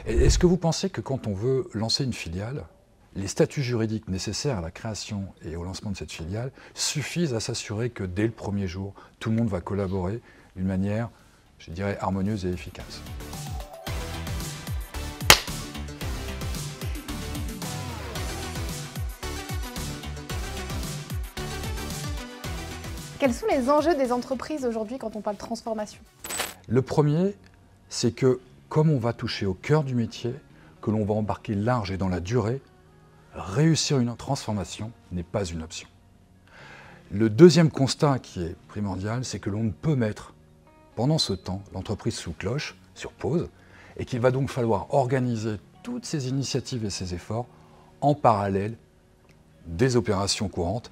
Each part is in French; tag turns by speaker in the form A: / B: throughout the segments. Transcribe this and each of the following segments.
A: Est-ce que vous pensez que quand on veut lancer une filiale, les statuts juridiques nécessaires à la création et au lancement de cette filiale suffisent à s'assurer que dès le premier jour, tout le monde va collaborer d'une manière, je dirais, harmonieuse et efficace?
B: Quels sont les enjeux des entreprises aujourd'hui quand on parle transformation?
A: Le premier, c'est que comme on va toucher au cœur du métier, que l'on va embarquer large et dans la durée, réussir une transformation n'est pas une option. Le deuxième constat qui est primordial, c'est que l'on ne peut mettre pendant ce temps l'entreprise sous cloche, sur pause, et qu'il va donc falloir organiser toutes ces initiatives et ces efforts en parallèle des opérations courantes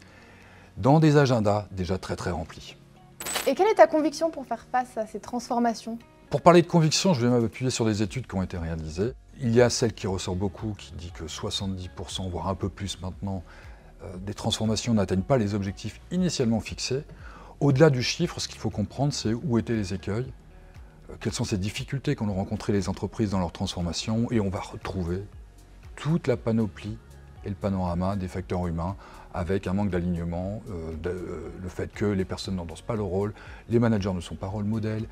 A: dans des agendas déjà très remplis.
B: Et quelle est ta conviction pour faire face à ces transformations?
A: Pour parler de conviction, je vais m'appuyer sur des études qui ont été réalisées. Il y a celle qui ressort beaucoup, qui dit que 70%, voire un peu plus maintenant, des transformations n'atteignent pas les objectifs initialement fixés. Au-delà du chiffre, ce qu'il faut comprendre, c'est où étaient les écueils, quelles sont ces difficultés qu'ont rencontrées les entreprises dans leur transformation, et on va retrouver toute la panoplie et le panorama des facteurs humains, avec un manque d'alignement, le fait que les personnes n'endossent pas le rôle, les managers ne sont pas rôle modèle,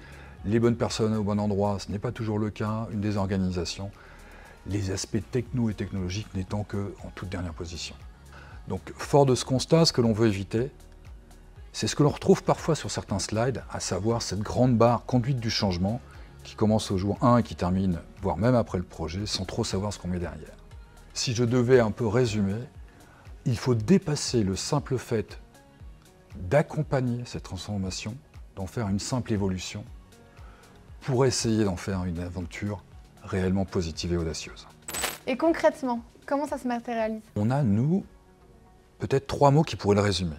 A: les bonnes personnes au bon endroit, ce n'est pas toujours le cas, une désorganisation, les aspects techno et technologiques n'étant qu'en toute dernière position. Donc, fort de ce constat, ce que l'on veut éviter, c'est ce que l'on retrouve parfois sur certains slides, à savoir cette grande barre conduite du changement qui commence au jour 1 et qui termine, voire même après le projet, sans trop savoir ce qu'on met derrière. Si je devais un peu résumer, il faut dépasser le simple fait d'accompagner cette transformation, d'en faire une simple évolution, pour essayer d'en faire une aventure réellement positive et audacieuse.
B: Et concrètement, comment ça se matérialise?
A: On a, nous, peut-être 3 mots qui pourraient le résumer.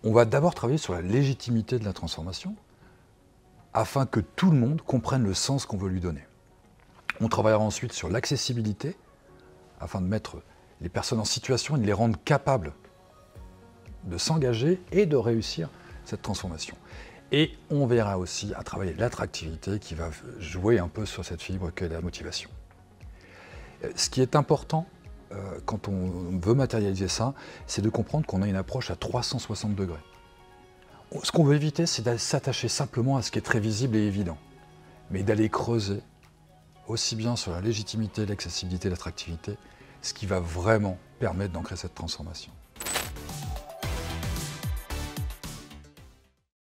A: On va d'abord travailler sur la légitimité de la transformation, afin que tout le monde comprenne le sens qu'on veut lui donner. On travaillera ensuite sur l'accessibilité, afin de mettre les personnes en situation et de les rendre capables de s'engager et de réussir cette transformation. Et on verra aussi à travailler l'attractivité qui va jouer un peu sur cette fibre qu'est la motivation. Ce qui est important quand on veut matérialiser ça, c'est de comprendre qu'on a une approche à 360 degrés. Ce qu'on veut éviter, c'est de s'attacher simplement à ce qui est très visible et évident, mais d'aller creuser aussi bien sur la légitimité, l'accessibilité, l'attractivité, ce qui va vraiment permettre d'ancrer cette transformation.